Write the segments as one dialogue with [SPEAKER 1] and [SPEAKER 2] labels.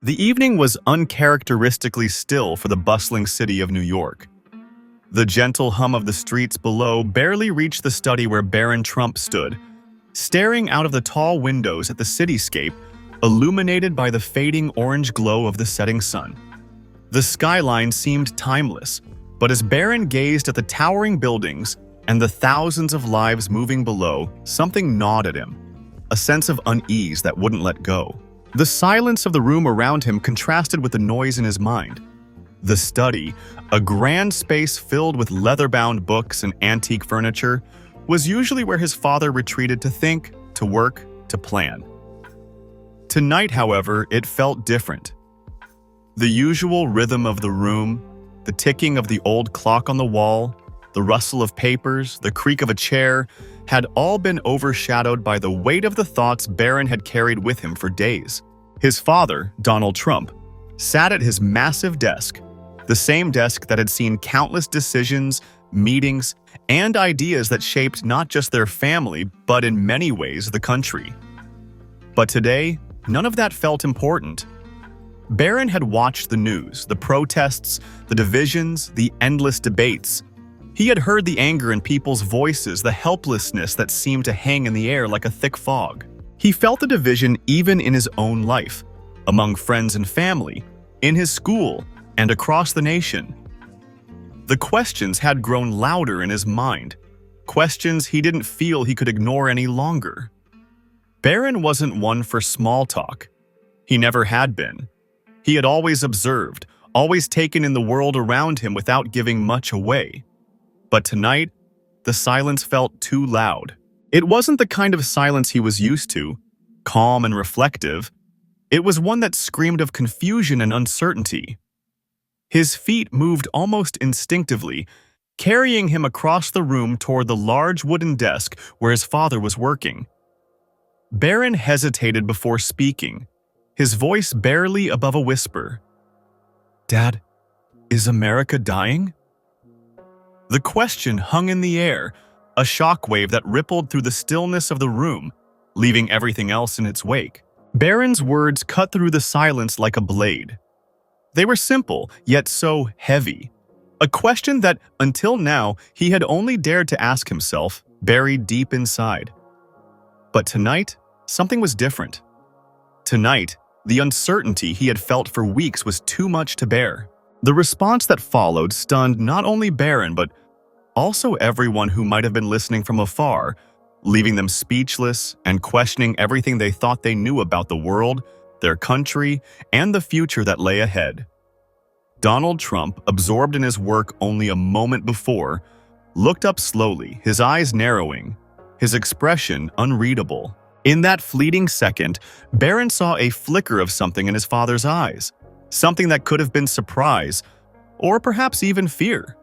[SPEAKER 1] The evening was uncharacteristically still for the bustling city of New York. The gentle hum of the streets below barely reached the study where Baron Trump stood, staring out of the tall windows at the cityscape, illuminated by the fading orange glow of the setting sun. The skyline seemed timeless, but as Baron gazed at the towering buildings and the thousands of lives moving below, something gnawed at him, a sense of unease that wouldn't let go. The silence of the room around him contrasted with the noise in his mind. The study, a grand space filled with leather-bound books and antique furniture, was usually where his father retreated to think, to work, to plan. Tonight, however, it felt different. The usual rhythm of the room, the ticking of the old clock on the wall, the rustle of papers, the creak of a chair, had all been overshadowed by the weight of the thoughts Barron had carried with him for days. His father, Donald Trump, sat at his massive desk, the same desk that had seen countless decisions, meetings, and ideas that shaped not just their family, but in many ways the country. But today, none of that felt important. Barron had watched the news, the protests, the divisions, the endless debates. He had heard the anger in people's voices, the helplessness that seemed to hang in the air like a thick fog. He felt the division even in his own life, among friends and family, in his school, and across the nation. The questions had grown louder in his mind, questions he didn't feel he could ignore any longer. Barron wasn't one for small talk. He never had been. He had always observed, always taken in the world around him without giving much away. But tonight, the silence felt too loud. It wasn't the kind of silence he was used to, calm and reflective. It was one that screamed of confusion and uncertainty. His feet moved almost instinctively, carrying him across the room toward the large wooden desk where his father was working. Barron hesitated before speaking, his voice barely above a whisper. "Dad, is America dying?" The question hung in the air, a shockwave that rippled through the stillness of the room, leaving everything else in its wake. Barron's words cut through the silence like a blade. They were simple, yet so heavy. A question that, until now, he had only dared to ask himself, buried deep inside. But tonight, something was different. Tonight, the uncertainty he had felt for weeks was too much to bear. The response that followed stunned not only Barron, but also everyone who might have been listening from afar, leaving them speechless and questioning everything they thought they knew about the world, their country, and the future that lay ahead. Donald Trump, absorbed in his work only a moment before, looked up slowly, his eyes narrowing, his expression unreadable. In that fleeting second, Barron saw a flicker of something in his father's eyes, something that could have been surprise, or perhaps even fear.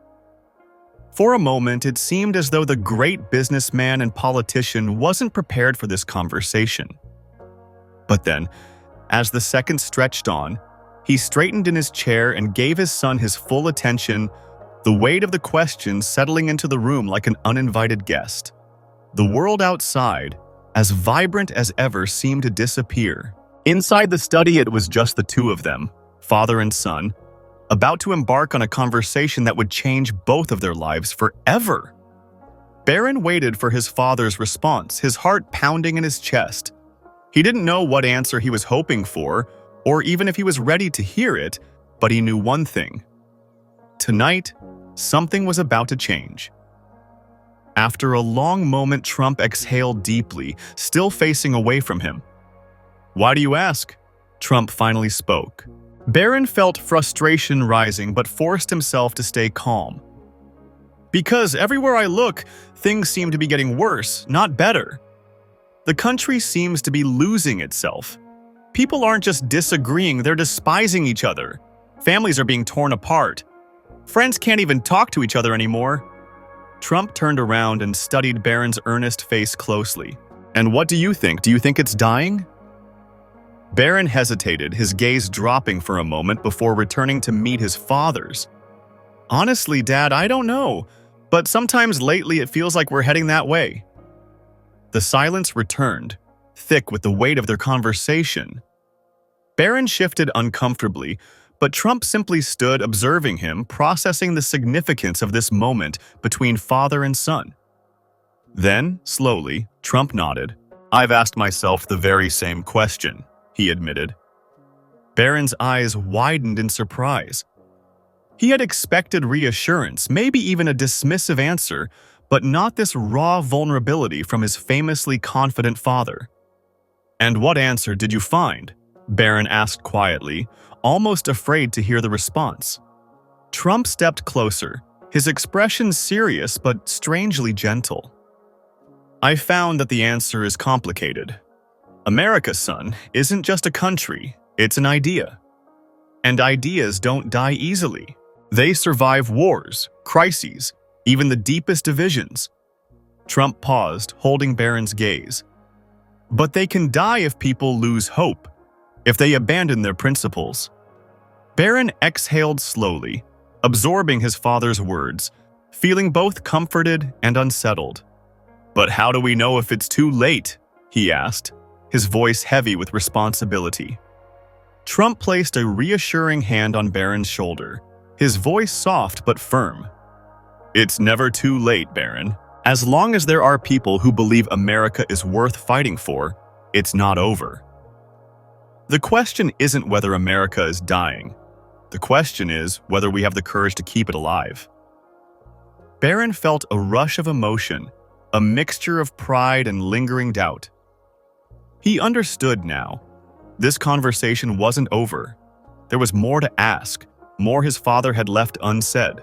[SPEAKER 1] For a moment, it seemed as though the great businessman and politician wasn't prepared for this conversation. But then, as the seconds stretched on, he straightened in his chair and gave his son his full attention, the weight of the questions settling into the room like an uninvited guest. The world outside, as vibrant as ever, seemed to disappear. Inside the study, it was just the two of them, father and son, about to embark on a conversation that would change both of their lives forever. Barron waited for his father's response, his heart pounding in his chest. He didn't know what answer he was hoping for, or even if he was ready to hear it, but he knew one thing. Tonight, something was about to change. After a long moment, Trump exhaled deeply, still facing away from him. "Why do you ask?" Trump finally spoke. Barron felt frustration rising but forced himself to stay calm. "Because everywhere I look, things seem to be getting worse, not better. The country seems to be losing itself. People aren't just disagreeing, they're despising each other. Families are being torn apart. Friends can't even talk to each other anymore." Trump turned around and studied Barron's earnest face closely. "And what do you think? Do you think it's dying?" Barron hesitated, his gaze dropping for a moment before returning to meet his father's. "Honestly, Dad, I don't know, but sometimes lately it feels like we're heading that way." The silence returned, thick with the weight of their conversation. Barron shifted uncomfortably, but Trump simply stood observing him, processing the significance of this moment between father and son. Then, slowly, Trump nodded. "I've asked myself the very same question," he admitted. Barron's eyes widened in surprise. He had expected reassurance, maybe even a dismissive answer, but not this raw vulnerability from his famously confident father. "And what answer did you find?" Barron asked quietly, almost afraid to hear the response. Trump stepped closer, his expression serious but strangely gentle. "I found that the answer is complicated. America, son, isn't just a country, it's an idea. And ideas don't die easily. They survive wars, crises, even the deepest divisions." Trump paused, holding Barron's gaze. "But they can die if people lose hope, if they abandon their principles." Barron exhaled slowly, absorbing his father's words, feeling both comforted and unsettled. "But how do we know if it's too late?" he asked, his voice heavy with responsibility. Trump placed a reassuring hand on Barron's shoulder, his voice soft but firm. "It's never too late, Barron. As long as there are people who believe America is worth fighting for, it's not over." The question isn't whether America is dying. The question is whether we have the courage to keep it alive. Barron felt a rush of emotion, a mixture of pride and lingering doubt. He understood now. This conversation wasn't over. There was more to ask, more his father had left unsaid.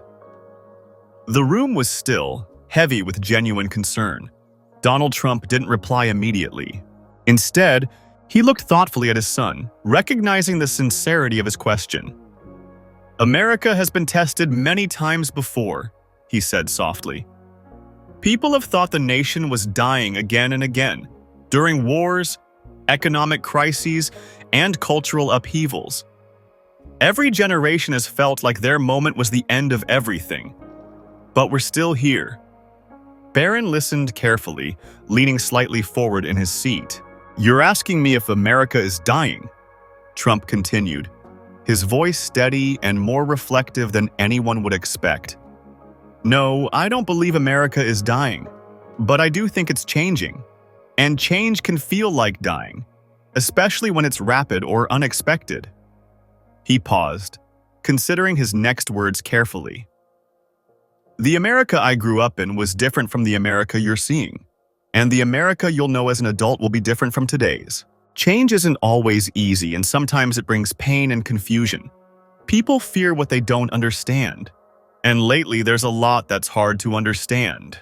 [SPEAKER 1] The room was still, heavy with genuine concern. Donald Trump didn't reply immediately. Instead, he looked thoughtfully at his son, recognizing the sincerity of his question. "America has been tested many times before," he said softly. "People have thought the nation was dying again and again, during wars, economic crises, and cultural upheavals. Every generation has felt like their moment was the end of everything. But we're still here." Barron listened carefully, leaning slightly forward in his seat. "You're asking me if America is dying?" Trump continued, his voice steady and more reflective than anyone would expect. "No, I don't believe America is dying, but I do think it's changing. And change can feel like dying, especially when it's rapid or unexpected." He paused, considering his next words carefully. "The America I grew up in was different from the America you're seeing, and the America you'll know as an adult will be different from today's. Change isn't always easy, and sometimes it brings pain and confusion. People fear what they don't understand, and lately there's a lot that's hard to understand."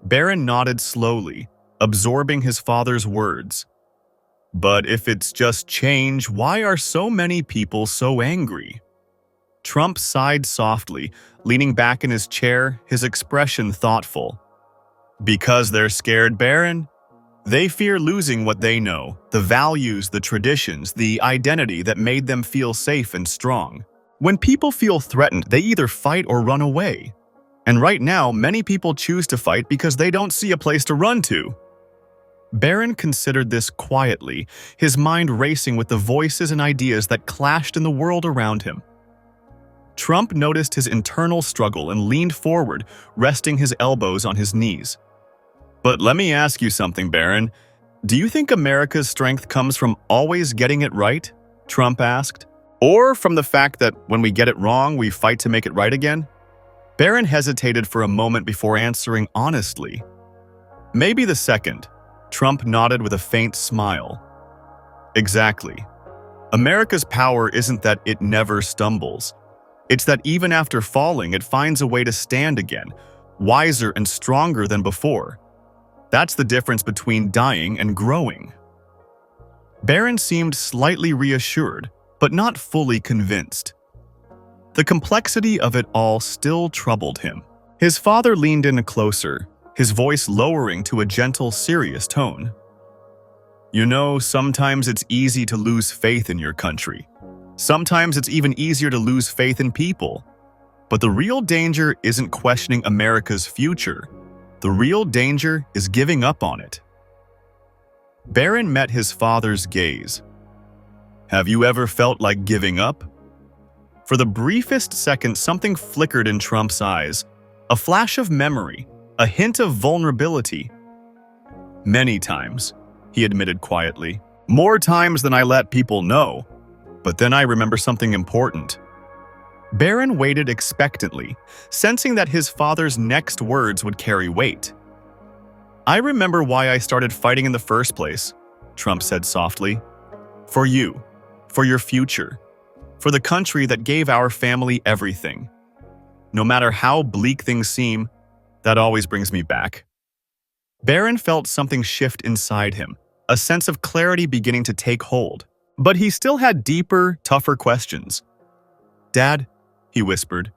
[SPEAKER 1] Barron nodded slowly, absorbing his father's words. "But if it's just change, why are so many people so angry?" Trump sighed softly, leaning back in his chair, his expression thoughtful. "Because they're scared, Barron. They fear losing what they know, the values, the traditions, the identity that made them feel safe and strong. When people feel threatened, they either fight or run away. And right now, many people choose to fight because they don't see a place to run to." Barron considered this quietly, his mind racing with the voices and ideas that clashed in the world around him. Trump noticed his internal struggle and leaned forward, resting his elbows on his knees. "But let me ask you something, Barron. Do you think America's strength comes from always getting it right?" Trump asked. "Or from the fact that when we get it wrong, we fight to make it right again?" Barron hesitated for a moment before answering honestly. "Maybe the second." Trump nodded with a faint smile. "Exactly. America's power isn't that it never stumbles. It's that even after falling, it finds a way to stand again, wiser and stronger than before. That's the difference between dying and growing." Barron seemed slightly reassured, but not fully convinced. The complexity of it all still troubled him. His father leaned in closer, his voice lowering to a gentle, serious tone. "You know, sometimes it's easy to lose faith in your country. Sometimes it's even easier to lose faith in people. But the real danger isn't questioning America's future. The real danger is giving up on it." Barron met his father's gaze. Have you ever felt like giving up? For the briefest second, something flickered in Trump's eyes. A flash of memory, a hint of vulnerability. Many times, he admitted quietly. More times than I let people know. But then I remember something important. Barron waited expectantly, sensing that his father's next words would carry weight. I remember why I started fighting in the first place, Trump said softly. For you, for your future, for the country that gave our family everything. No matter how bleak things seem, that always brings me back. Barron felt something shift inside him, a sense of clarity beginning to take hold. But he still had deeper, tougher questions. Dad, he whispered,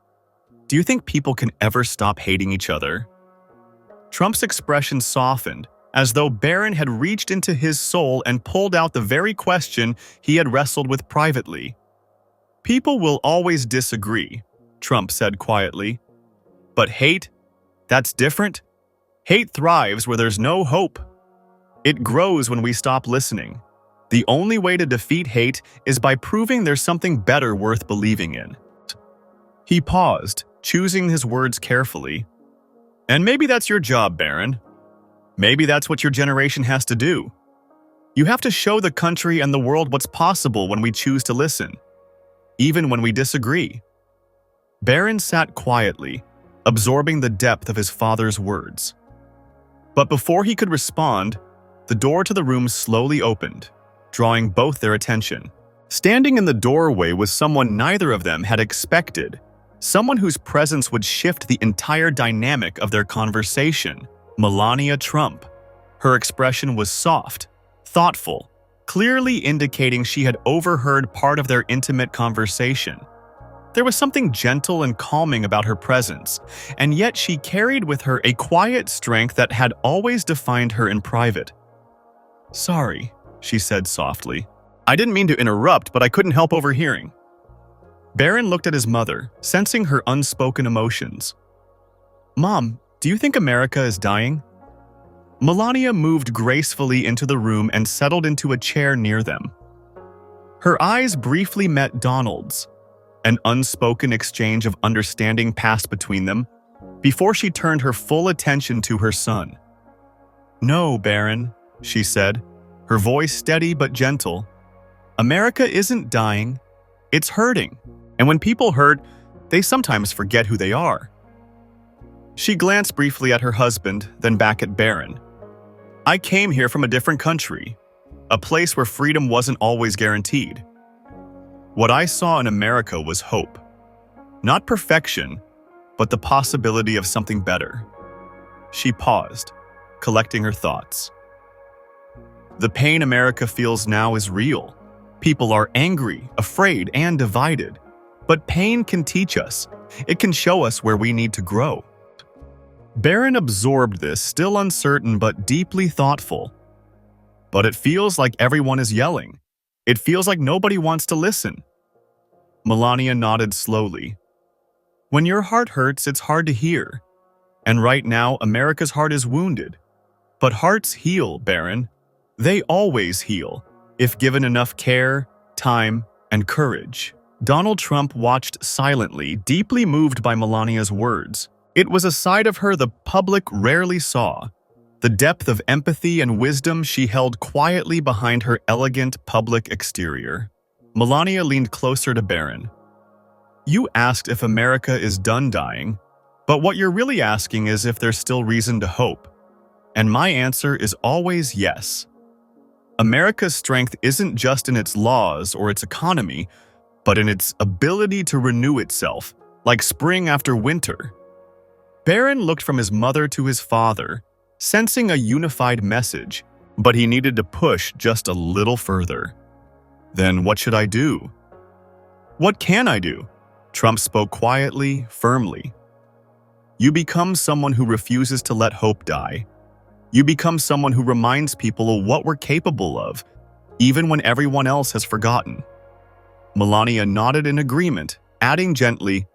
[SPEAKER 1] do you think people can ever stop hating each other? Trump's expression softened, as though Barron had reached into his soul and pulled out the very question he had wrestled with privately. People will always disagree, Trump said quietly. But hate? That's different. Hate thrives where there's no hope. It grows when we stop listening. The only way to defeat hate is by proving there's something better worth believing in. He paused, choosing his words carefully. And maybe that's your job, Barron. Maybe that's what your generation has to do. You have to show the country and the world what's possible when we choose to listen, even when we disagree. Barron sat quietly, absorbing the depth of his father's words. But before he could respond, the door to the room slowly opened, drawing both their attention. Standing in the doorway was someone neither of them had expected, someone whose presence would shift the entire dynamic of their conversation. Melania Trump. Her expression was soft, thoughtful, clearly indicating she had overheard part of their intimate conversation. There was something gentle and calming about her presence, and yet she carried with her a quiet strength that had always defined her in private. Sorry, she said softly. I didn't mean to interrupt, but I couldn't help overhearing. Barron looked at his mother, sensing her unspoken emotions. Mom, do you think America is dying? Melania moved gracefully into the room and settled into a chair near them. Her eyes briefly met Donald's. An unspoken exchange of understanding passed between them, before she turned her full attention to her son. No, Barron, she said, her voice steady but gentle. America isn't dying, it's hurting. And when people hurt, they sometimes forget who they are. She glanced briefly at her husband, then back at Barron. I came here from a different country, a place where freedom wasn't always guaranteed. What I saw in America was hope. Not perfection, but the possibility of something better. She paused, collecting her thoughts. The pain America feels now is real. People are angry, afraid, and divided. But pain can teach us. It can show us where we need to grow. Barron absorbed this, still uncertain but deeply thoughtful. But it feels like everyone is yelling. It feels like nobody wants to listen. Melania nodded slowly. When your heart hurts, it's hard to hear. And right now, America's heart is wounded. But hearts heal, Barron. They always heal, if given enough care, time, and courage. Donald Trump watched silently, deeply moved by Melania's words. It was a side of her the public rarely saw, the depth of empathy and wisdom she held quietly behind her elegant public exterior. Melania leaned closer to Barron. You asked if America is done dying, but what you're really asking is if there's still reason to hope. And my answer is always yes. America's strength isn't just in its laws or its economy, but in its ability to renew itself, like spring after winter. Barron looked from his mother to his father, sensing a unified message, but he needed to push just a little further. Then what should I do? What can I do? Trump spoke quietly, firmly. You become someone who refuses to let hope die. You become someone who reminds people of what we're capable of, even when everyone else has forgotten. Melania nodded in agreement, adding gently,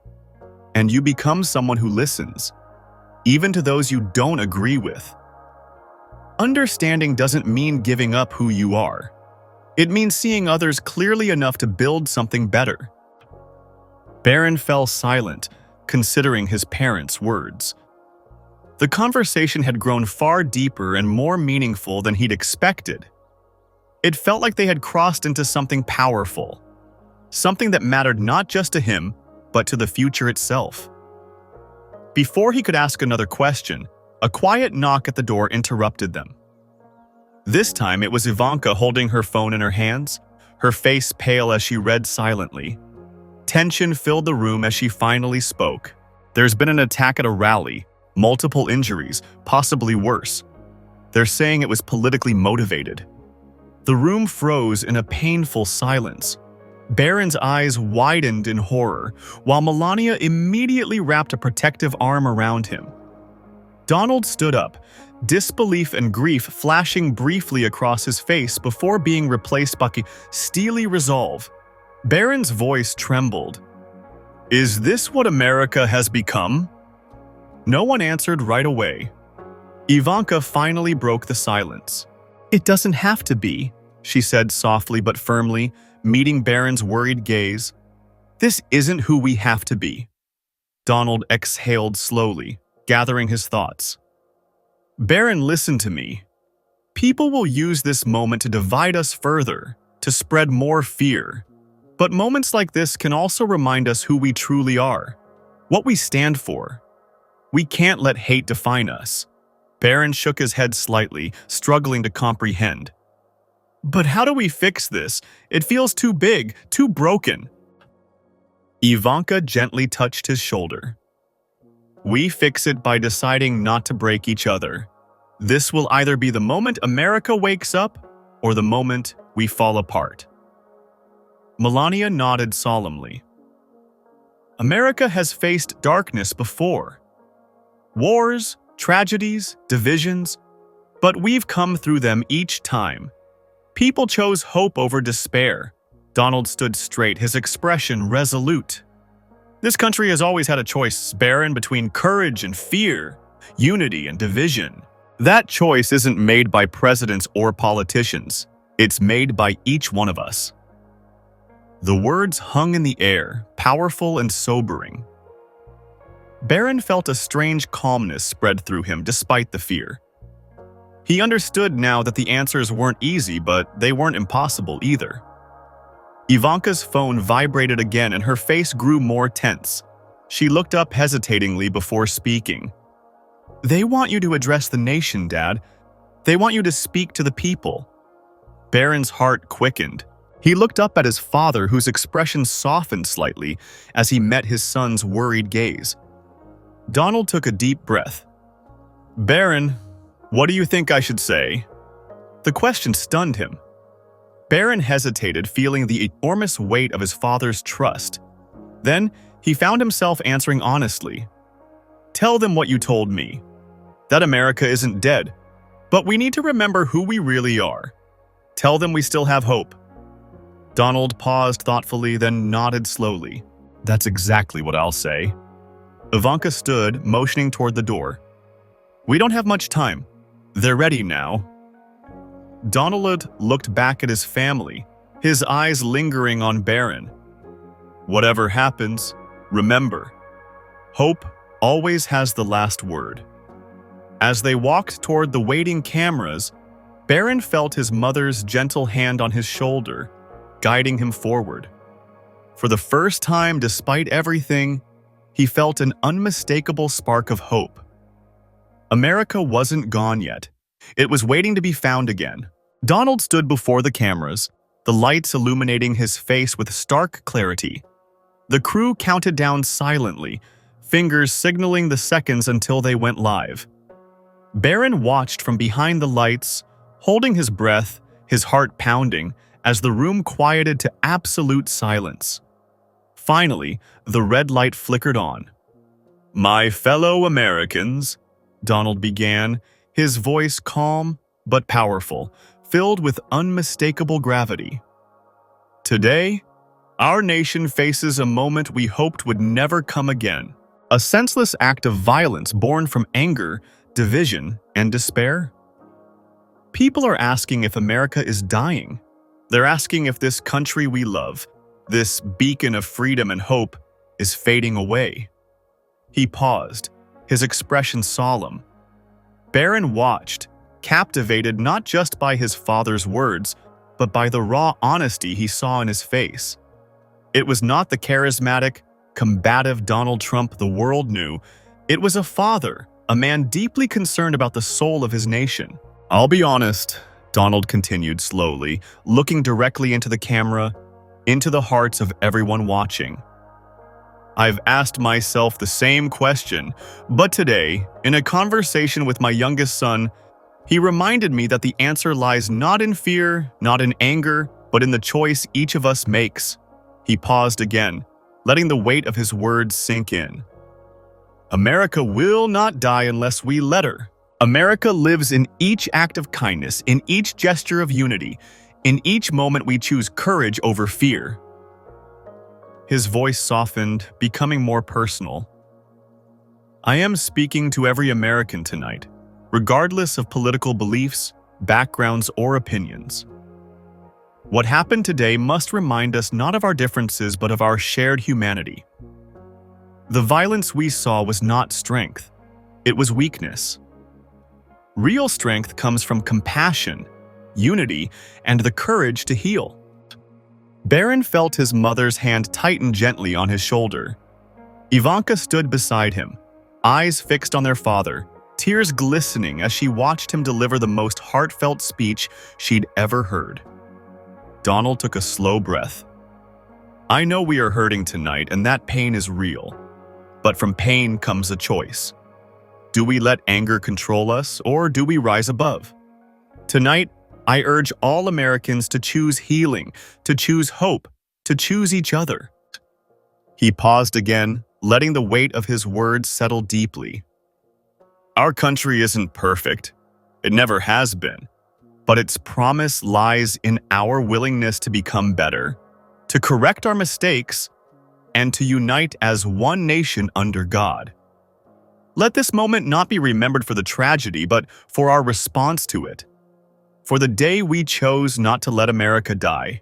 [SPEAKER 1] and you become someone who listens, even to those you don't agree with. Understanding doesn't mean giving up who you are. It means seeing others clearly enough to build something better. Barron fell silent, considering his parents' words. The conversation had grown far deeper and more meaningful than he'd expected. It felt like they had crossed into something powerful, something that mattered not just to him, but to the future itself. Before he could ask another question, a quiet knock at the door interrupted them. This time it was Ivanka holding her phone in her hands, her face pale as she read silently. Tension filled the room as she finally spoke. "There's been an attack at a rally, multiple injuries, possibly worse. They're saying it was politically motivated." The room froze in a painful silence. Barron's eyes widened in horror, while Melania immediately wrapped a protective arm around him. Donald stood up, disbelief and grief flashing briefly across his face before being replaced by steely resolve. Barron's voice trembled. "Is this what America has become?" No one answered right away. Ivanka finally broke the silence. "It doesn't have to be," she said softly but firmly, meeting Barron's worried gaze. "This isn't who we have to be." Donald exhaled slowly, gathering his thoughts. "Barron, listen to me. People will use this moment to divide us further, to spread more fear. But moments like this can also remind us who we truly are, what we stand for. We can't let hate define us." Barron shook his head slightly, struggling to comprehend. "But how do we fix this? It feels too big, too broken." Ivanka gently touched his shoulder. "We fix it by deciding not to break each other. This will either be the moment America wakes up or the moment we fall apart." Melania nodded solemnly. "America has faced darkness before. Wars, tragedies, divisions, but we've come through them each time. People chose hope over despair." Donald stood straight, his expression resolute. "This country has always had a choice, Barron, between courage and fear, unity and division. That choice isn't made by presidents or politicians. It's made by each one of us." The words hung in the air, powerful and sobering. Barron felt a strange calmness spread through him despite the fear. He understood now that the answers weren't easy, but they weren't impossible either. Ivanka's phone vibrated again and her face grew more tense. She looked up hesitatingly before speaking. "They want you to address the nation, Dad. They want you to speak to the people." Barron's heart quickened. He looked up at his father, whose expression softened slightly as he met his son's worried gaze. Donald took a deep breath. "Barron, what do you think I should say?" The question stunned him. Barron hesitated, feeling the enormous weight of his father's trust. Then, he found himself answering honestly. "Tell them what you told me. That America isn't dead, but we need to remember who we really are. Tell them we still have hope." Donald paused thoughtfully, then nodded slowly. "That's exactly what I'll say." Ivanka stood, motioning toward the door. "We don't have much time. They're ready now." Donald looked back at his family, his eyes lingering on Barron. "Whatever happens, remember, hope always has the last word." As they walked toward the waiting cameras, Barron felt his mother's gentle hand on his shoulder, guiding him forward. For the first time, despite everything, he felt an unmistakable spark of hope. America wasn't gone yet. It was waiting to be found again. Donald stood before the cameras, the lights illuminating his face with stark clarity. The crew counted down silently, fingers signaling the seconds until they went live. Barron watched from behind the lights, holding his breath, his heart pounding, as the room quieted to absolute silence. Finally, the red light flickered on. "My fellow Americans," Donald began, his voice calm but powerful, filled with unmistakable gravity. "Today, our nation faces a moment we hoped would never come again. A senseless act of violence born from anger, division, and despair. People are asking if America is dying. They're asking if this country we love, this beacon of freedom and hope, is fading away. He paused, his expression solemn. Barron watched, captivated not just by his father's words, but by the raw honesty he saw in his face. It was not the charismatic, combative Donald Trump the world knew. It was a father, a man deeply concerned about the soul of his nation. "I'll be honest," Donald continued slowly, looking directly into the camera, into the hearts of everyone watching. "I've asked myself the same question, but today, in a conversation with my youngest son, he reminded me that the answer lies not in fear, not in anger, but in the choice each of us makes." He paused again, letting the weight of his words sink in. "America will not die unless we let her. America lives in each act of kindness, in each gesture of unity, in each moment we choose courage over fear." His voice softened, becoming more personal. "I am speaking to every American tonight, regardless of political beliefs, backgrounds, or opinions. What happened today must remind us not of our differences but of our shared humanity. The violence we saw was not strength, it was weakness. Real strength comes from compassion, unity, and the courage to heal." Barron felt his mother's hand tighten gently on his shoulder. Ivanka stood beside him, eyes fixed on their father, tears glistening as she watched him deliver the most heartfelt speech she'd ever heard. Donald took a slow breath. "I know we are hurting tonight, and that pain is real. But from pain comes a choice. Do we let anger control us, or do we rise above? Tonight, I urge all Americans to choose healing, to choose hope, to choose each other." He paused again, letting the weight of his words settle deeply. "Our country isn't perfect. It never has been. But its promise lies in our willingness to become better, to correct our mistakes, and to unite as one nation under God. Let this moment not be remembered for the tragedy, but for our response to it. For the day we chose not to let America die."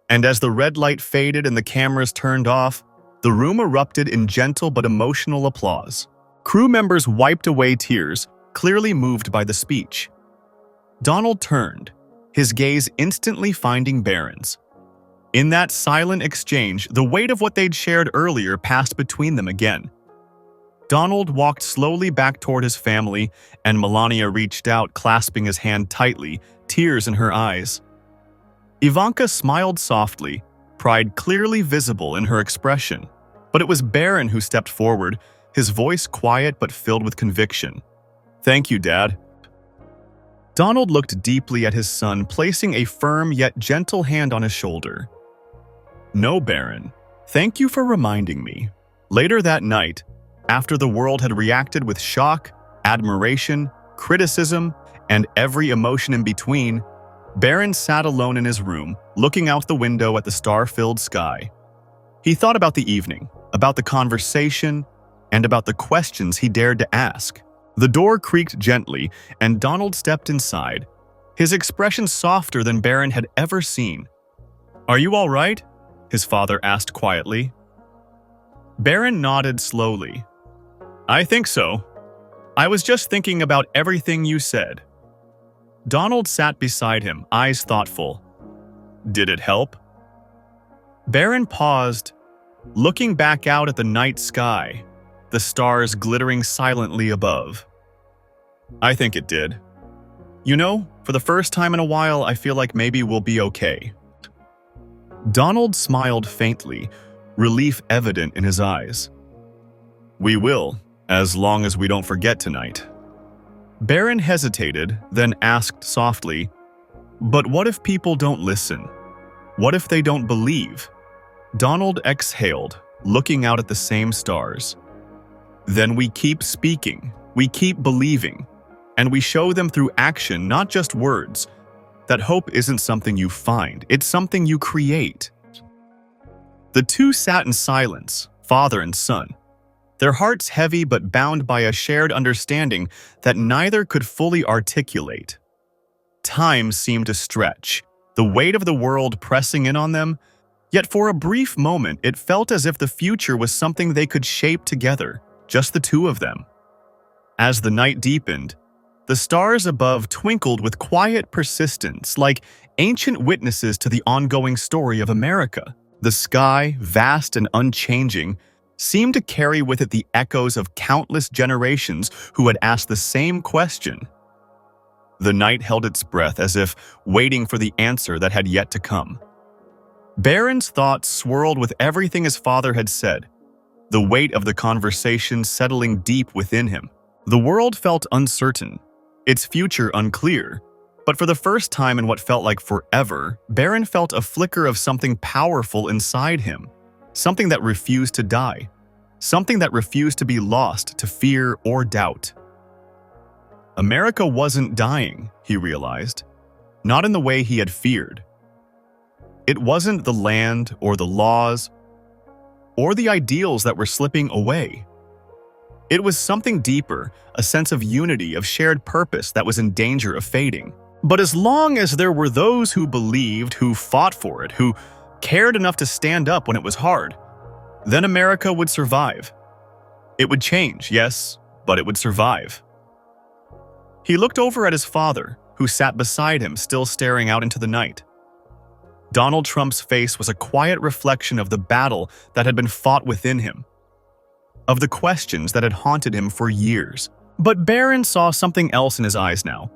[SPEAKER 1] And as the red light faded and the cameras turned off, the room erupted in gentle but emotional applause. Crew members wiped away tears, clearly moved by the speech. Donald turned, his gaze instantly finding Barron's. In that silent exchange, the weight of what they'd shared earlier passed between them again. Donald walked slowly back toward his family, and Melania reached out, clasping his hand tightly, tears in her eyes. Ivanka smiled softly, pride clearly visible in her expression. But it was Barron who stepped forward, his voice quiet but filled with conviction. "Thank you, Dad." Donald looked deeply at his son, placing a firm yet gentle hand on his shoulder. "No, Barron. Thank you for reminding me." Later that night, after the world had reacted with shock, admiration, criticism, and every emotion in between, Barron sat alone in his room, looking out the window at the star-filled sky. He thought about the evening, about the conversation, and about the questions he dared to ask. The door creaked gently, and Donald stepped inside, his expression softer than Barron had ever seen. "Are you all right?" his father asked quietly. Barron nodded slowly. "I think so. I was just thinking about everything you said." Donald sat beside him, eyes thoughtful. "Did it help?" Barron paused, looking back out at the night sky, the stars glittering silently above. "I think it did. You know, for the first time in a while, I feel like maybe we'll be okay." Donald smiled faintly, relief evident in his eyes. "We will, as long as we don't forget tonight." Barron hesitated, then asked softly, "But what if people don't listen? What if they don't believe?" Donald exhaled, looking out at the same stars. "Then we keep speaking, we keep believing, and we show them through action, not just words, that hope isn't something you find, it's something you create." The two sat in silence, father and son, their hearts heavy but bound by a shared understanding that neither could fully articulate. Time seemed to stretch, the weight of the world pressing in on them, yet for a brief moment it felt as if the future was something they could shape together, just the two of them. As the night deepened, the stars above twinkled with quiet persistence, like ancient witnesses to the ongoing story of America. The sky, vast and unchanging, seemed to carry with it the echoes of countless generations who had asked the same question. The night held its breath as if waiting for the answer that had yet to come. Barron's thoughts swirled with everything his father had said, the weight of the conversation settling deep within him. The world felt uncertain, its future unclear, but for the first time in what felt like forever, Barron felt a flicker of something powerful inside him, something that refused to die, something that refused to be lost to fear or doubt. America wasn't dying, he realized, not in the way he had feared. It wasn't the land or the laws or the ideals that were slipping away. It was something deeper, a sense of unity, of shared purpose that was in danger of fading. But as long as there were those who believed, who fought for it, who cared enough to stand up when it was hard, then America would survive. It would change, yes, but it would survive. He looked over at his father, who sat beside him, still staring out into the night. Donald Trump's face was a quiet reflection of the battle that had been fought within him, of the questions that had haunted him for years. But Barron saw something else in his eyes now,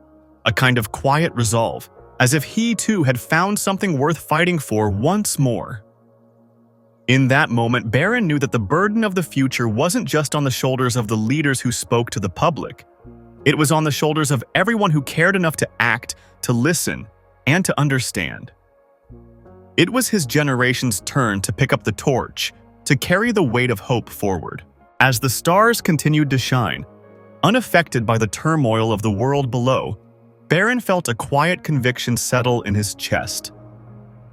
[SPEAKER 1] a kind of quiet resolve, as if he too had found something worth fighting for once more. In that moment, Barron knew that the burden of the future wasn't just on the shoulders of the leaders who spoke to the public. It was on the shoulders of everyone who cared enough to act, to listen, and to understand. It was his generation's turn to pick up the torch, to carry the weight of hope forward. As the stars continued to shine, unaffected by the turmoil of the world below, Barron felt a quiet conviction settle in his chest.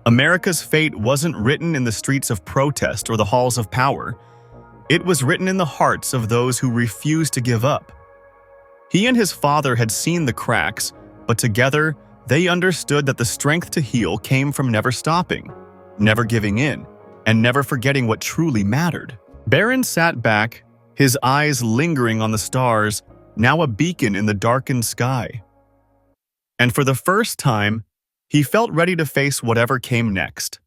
[SPEAKER 1] America's fate wasn't written in the streets of protest or the halls of power. It was written in the hearts of those who refused to give up. He and his father had seen the cracks, but together they understood that the strength to heal came from never stopping, never giving in, and never forgetting what truly mattered. Barron sat back, his eyes lingering on the stars, now a beacon in the darkened sky. And for the first time, he felt ready to face whatever came next.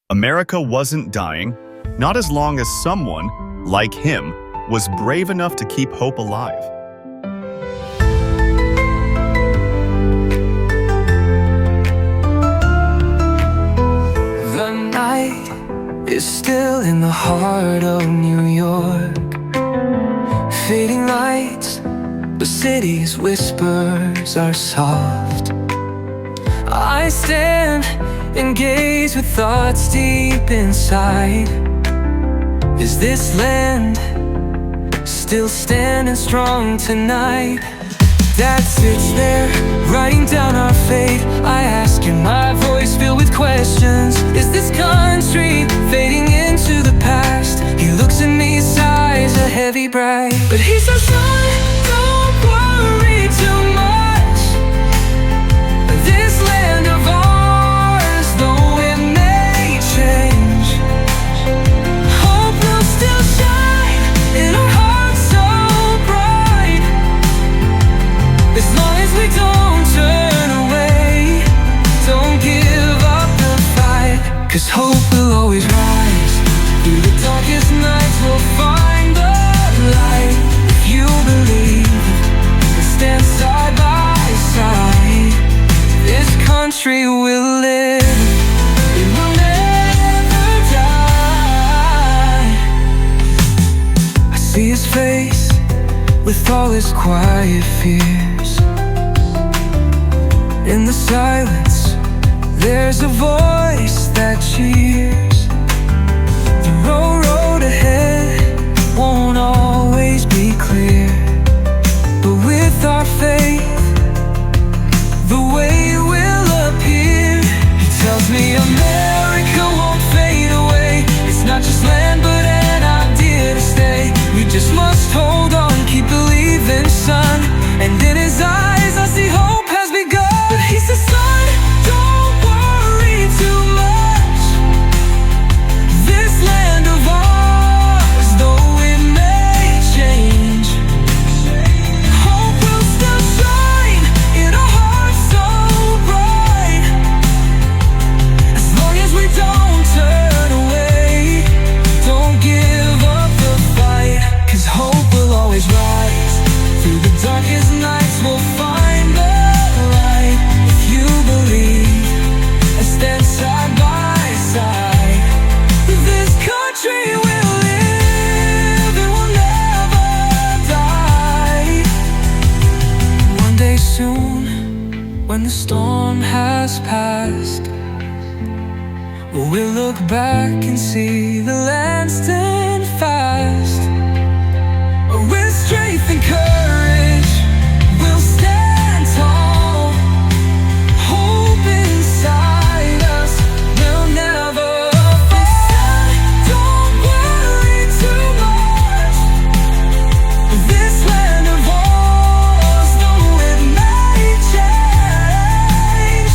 [SPEAKER 1] America wasn't dying, not as long as someone, like him, was brave enough to keep hope alive.
[SPEAKER 2] The night is still in the heart of New York. Fading lights, the city's whispers are soft. I stand and gaze with thoughts deep inside. Is this land still standing strong tonight? Dad sits there, writing down our fate. I ask him, my voice filled with questions. Is this country fading into the past? He looks at me, sighs a heavy breath, but he says, son, don't worry too much. This land of ours, though it may change, hope will still shine in our hearts so bright. As long as we don't turn away, don't give up the fight, 'cause hope will always rise. Through the darkest nights we'll find the light. If you believe, we'll stand side by side. This country will live, it will never die. I see his face with all his quiet fears. In the silence, there's a voice that cheers. The road ahead won't always be clear, but with our faith, the way will appear. He tells me America won't fade away. It's not just land, but an idea to stay. We just must hold on, keep believing, son. And in his eyes I see hope has begun. But he says, son, don't worry look back and see the land stand fast. With strength and courage, we'll stand tall. Hope inside us will never fall. Don't worry too much. This land of ours, though it may change,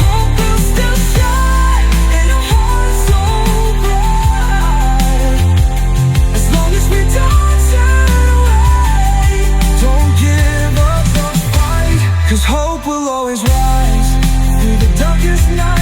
[SPEAKER 2] hope will still shine in a heart so bright. As long as we don't turn away, don't give up the fight, 'cause hope will always rise through the darkest night.